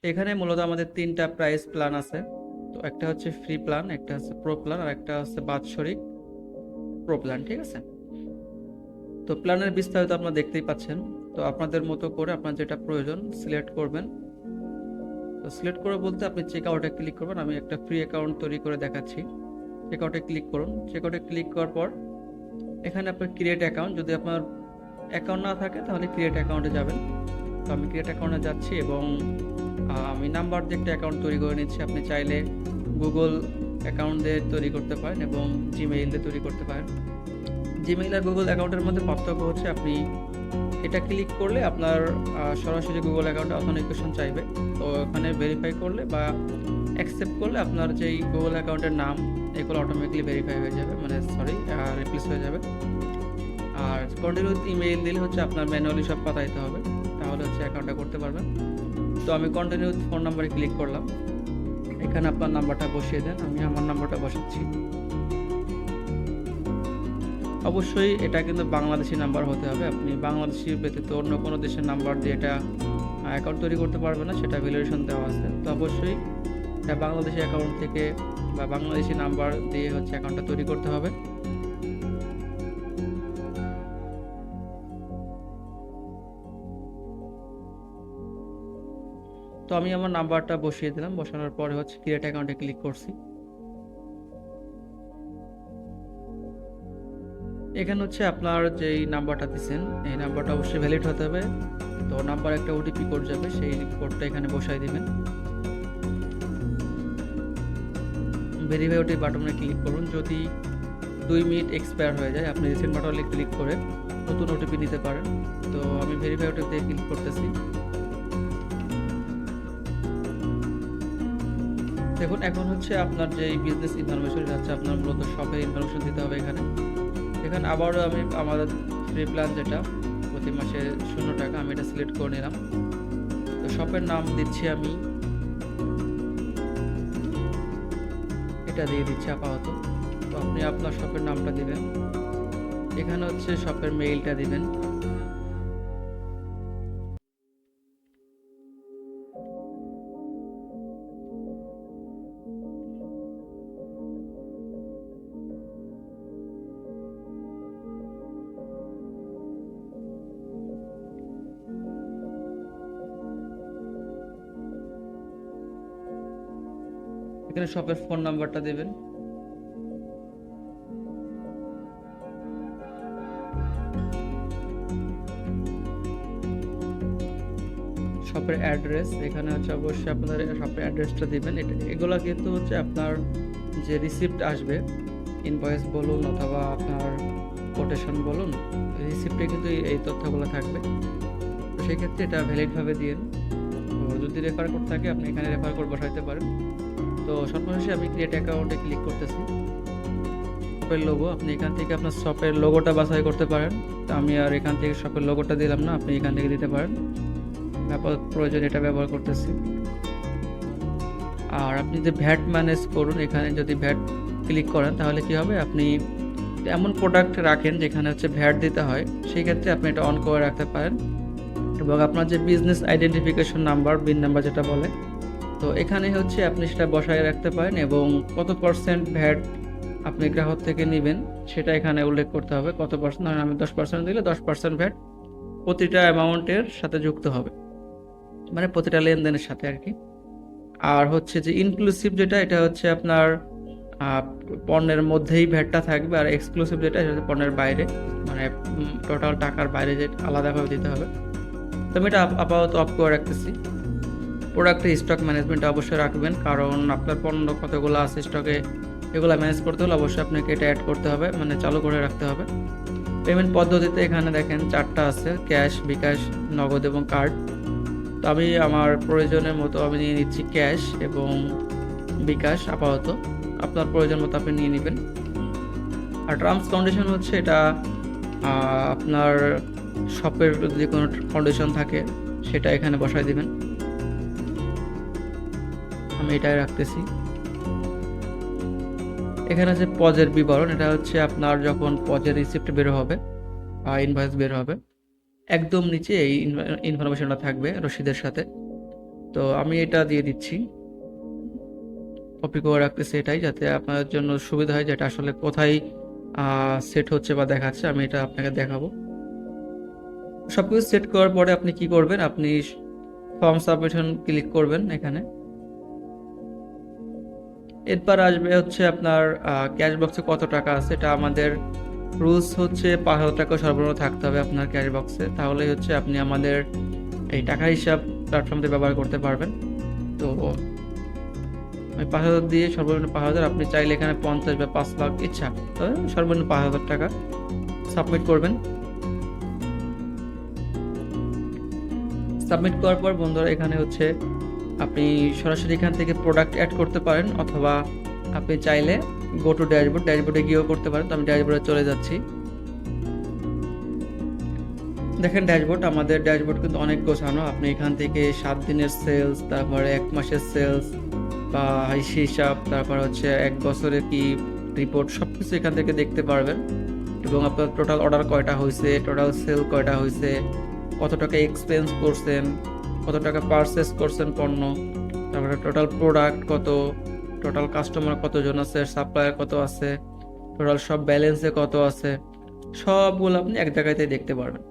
এখানে মূলত আমাদের তিনটা প্রাইস প্ল্যান আছে। তো একটা হচ্ছে ফ্রি প্ল্যান, একটা হচ্ছে প্রো প্ল্যান, আর একটা হচ্ছে বাৎসরিক প্রো প্ল্যান। ঠিক আছে, তো প্ল্যানের বিস্তারিত আপনারা দেখতেই পাচ্ছেন। তো আপনাদের মতো করে আপনার যেটা প্রয়োজন সিলেক্ট করবেন। তো সিলেক্ট করে বলতে আপনি চেক আউটে ক্লিক করবেন। আমি একটা ফ্রি অ্যাকাউন্ট তৈরি করে দেখাচ্ছি। চেক আউটে ক্লিক করুন। চেক আউটে ক্লিক করার পর এখানে আপনার ক্রিয়েট অ্যাকাউন্ট, যদি আপনার অ্যাকাউন্ট না থাকে তাহলে ক্রিয়েট অ্যাকাউন্টে যাবেন। তো আমি ক্রিয়েট অ্যাকাউন্টে যাচ্ছি এবং আমি নাম্বার দিয়ে একটা অ্যাকাউন্ট তৈরি করে নিচ্ছি। আপনি চাইলে গুগল অ্যাকাউন্ট দিয়ে তৈরি করতে পারেন এবং জিমেইল দিয়ে তৈরি করতে পারেন। জিমেইল আর গুগল অ্যাকাউন্টের মধ্যে পার্থক্য হচ্ছে আপনি এটা ক্লিক করলে আপনার সরাসরি গুগল অ্যাকাউন্টে অথেন্টিকেশন চাইবে। তো ওখানে ভেরিফাই করলে বা অ্যাকসেপ্ট করলে আপনার যেই গুগল অ্যাকাউন্টের নাম এগুলো অটোমেটিকলি ভেরিফাই হয়ে যাবে, মানে সরি রিপ্লেস হয়ে যাবে। আর কন্টিনিউ ইমেইল দিলে হচ্ছে আপনার ম্যানুয়ালি সব পাঠাইতে হবে, তাহলে হচ্ছে অ্যাকাউন্টটা করতে পারবেন। তো আমি কন্টিনিউ ফোন নাম্বারে ক্লিক করলাম। এখানে আপনার নাম্বারটা বসিয়ে দেন, আমি আমার নাম্বারটা বসাচ্ছি। অবশ্যই এটা কিন্তু বাংলাদেশি নাম্বার হতে হবে। আপনি বাংলাদেশি ব্যতীত অন্য কোনো দেশের নাম্বার দিয়ে এটা অ্যাকাউন্ট তৈরি করতে পারবেন না, সেটা ভ্যালিডেশন দেওয়া আছে। তো অবশ্যই এটা বাংলাদেশি অ্যাকাউন্ট থেকে বা বাংলাদেশি নাম্বার দিয়ে হচ্ছে অ্যাকাউন্টটা তৈরি করতে হবে। তো আমি আমার নাম্বারটা বসিয়ে দিলাম, বসানোর পরে হচ্ছে ক্রিয়েট অ্যাকাউন্টে ক্লিক করছি। এখানে হচ্ছে আপনার যেই নাম্বারটা দিচ্ছেন এই নাম্বারটা অবশ্যই ভ্যালিড হতে হবে। তো নাম্বার একটা ওটিপি কোড যাবে, সেই কোডটা এখানে বসাই দিবেন। ভেরিফাই ওটিপি বাটনে ক্লিক করুন। যদি 2 মিনিট এক্সপায়ার হয়ে যায় আপনি রিসেন্ট বাটনে ক্লিক করে নতুন ওটিপি নিতে পারেন। তো আমি ভেরিফাই ওটিপিতে ক্লিক করতেছি। দেখুন এখন হচ্ছে আপনার যে বিজনেস ইনফরমেশন যাচ্ছে, আপনার মূলত শপের ইনফরমেশন দিতে হবে এখানে। এখানে আবারও আমি আমাদের ফ্রি প্ল্যান যেটা প্রতি মাসে 0 টাকা, আমি এটা সিলেক্ট করে নিলাম। তো শপের নাম দিচ্ছি আমি, এটা দিয়ে দিচ্ছি আপাতত। তো আপনি আপনার শপের নামটা দিবেন। এখানে হচ্ছে শপের মেইলটা দিবেন। এখানে শপের ফোন নাম্বারটা দেবেন। শপের অ্যাড্রেস, এখানে হচ্ছে অবশ্যই আপনার শপের অ্যাড্রেসটা দিবেন। এগুলা কিন্তু হচ্ছে আপনার যে রিসিপ্ট আসবে, ইনভয়েস বলুন অথবা আপনার কোটেশন বলুন, রিসিপ্টে কিন্তু এই তথ্যগুলো থাকবে। তো সেই ক্ষেত্রে এটা ভ্যালিডভাবে দিন। তো যদি রেফার কোড থাকে আপনি এখানে রেফার কোড বসাইতে পারেন। তো সর্বশেষে আমি ক্রিয়েট অ্যাকাউন্টে ক্লিক করতেছি। শপের লোগো, আপনি এখান থেকে আপনার শপের লোগোটা বাছাই করতে পারেন। তো আমি আর এখান থেকে শপের লোগোটা দিলাম না, আপনি এখান থেকে দিতে পারেন। আপাতত প্রয়োজন এটা ব্যবহার করতেছি। আর আপনি যদি ভ্যাট ম্যানেজ করুন, এখানে যদি ভ্যাট ক্লিক করেন তাহলে কি হবে, আপনি এমন প্রোডাক্ট রাখেন যেখানে হচ্ছে ভ্যাট দিতে হয়, সেই ক্ষেত্রে আপনি এটা অন করে রাখতে পারেন। এবং আপনার যে business identification number, BIN number যেটা বলে, তো এখানে হচ্ছে আপনি সেটা বসায় রাখতে পারেন এবং কত পার্সেন্ট ভ্যাট আপনি গ্রাহক থেকে নেবেন সেটা এখানে উল্লেখ করতে হবে। কত পার্সেন্ট, ধরেন আমি 10% দিলে 10% ভ্যাট প্রতিটা অ্যামাউন্টের সাথে যুক্ত হবে, মানে প্রতিটা লেনদেনের সাথে আর কি। আর হচ্ছে যে ইনক্লুসিভ যেটা, এটা হচ্ছে আপনার পণ্যের মধ্যেই ভ্যাটটা থাকবে, আর এক্সক্লুসিভ যেটা সেটা হচ্ছে পণ্যের বাইরে, মানে টোটাল টাকার বাইরে যে আলাদাভাবে দিতে হবে। তো আমি এটা আপাতত অফ করে রাখতেছি। প্রোডাক্টের স্টক ম্যানেজমেন্ট অবশ্যই রাখবেন, কারণ আপনার পণ্য কতগুলো আছে স্টকে এগুলো ম্যানেজ করতে হলে অবশ্যই আপনাকে এটা অ্যাড করতে হবে, মানে চালু করে রাখতে হবে। পেমেন্ট পদ্ধতিতে এখানে দেখেন 4টা আছে, ক্যাশ, বিকাশ, নগদ এবং কার্ড। তো আমি আমার প্রয়োজনের মতো আমি নিয়ে নিচ্ছি ক্যাশ এবং বিকাশ আপাতত। আপনার প্রয়োজন মতো আপনি নিয়ে নেবেন। আর টার্মস কন্ডিশন হচ্ছে এটা আপনার শপের যদি কোনো কন্ডিশন থাকে সেটা এখানে বসাই দিবেন। আমি এটাই রাখতেছি। এখানে আছে পজের বিবরণ, এটা হচ্ছে আপনার যখন পজের রিসিপ্ট বের হবে বা ইনভয়েস বের হবে একদম নিচে এই ইনফরমেশনটা থাকবে রসিদের সাথে। তো আমি এটা দিয়ে দিচ্ছি, কপি করে রাখতেছি এটাই, যাতে আপনার জন্য সুবিধা হয় যেটা আসলে কোথায় সেট হচ্ছে বা দেখাচ্ছে। আমি এটা আপনাকে দেখাবো। সবকিছু সেট করার পরে আপনি কি করবেন, আপনি ফর্ম সাবমিশন ক্লিক করবেন এখানে। এরপর আসবে হচ্ছে আপনার ক্যাশ বক্সে কত টাকা আছে। এটা আমাদের রুলস হচ্ছে 5,000 টাকা সর্বনিম্ন থাকতে হবে আপনার ক্যাশ বক্সে, তাহলেই হচ্ছে আপনি আমাদের এই টাকা হিসাব প্ল্যাটফর্মটি ব্যবহার করতে পারবেন। তো আমি 5,000 দিয়ে, সর্বনিম্ন 5,000, আপনি চাইলে এখানে 50 বা 5 লাখ ইচ্ছা, তবে সর্বনিম্ন 5,000 টাকা সাবমিট করবেন। সাবমিট করার পর বন্ধুরা এখানে হচ্ছে আপনি সরাসরি এখান থেকে প্রোডাক্ট অ্যাড করতে পারেন, অথবা আপনি চাইলে গো টু ড্যাশবোর্ডে গিয়েও করতে পারেন। তো আমি ড্যাশবোর্ডে চলে যাচ্ছি। দেখেন আমাদের ড্যাশবোর্ড কিন্তু অনেক গোছানো। আপনি এখান থেকে 7 দিনের সেলস, তারপরে 1 মাসের সেলস বা হিসাব, তারপর হচ্ছে 1 বছরের কি রিপোর্ট, সবকিছু এখান থেকে দেখতে পারবেন। এবং আপনার টোটাল অর্ডার কয়টা হয়েছে, টোটাল সেল কয়টা হয়েছে, কত টাকা এক্সপেন্স করছেন, কত টাকা পারচেস করছেন পণ্য, তারপরে টোটাল প্রোডাক্ট কত, টোটাল কাস্টমার কতজন আছে, সাপ্লায়ার কত আছে, টোটাল সব ব্যালেন্সে কত আছে, সবগুলো আপনি এক জায়গাতে দেখতে পারবেন।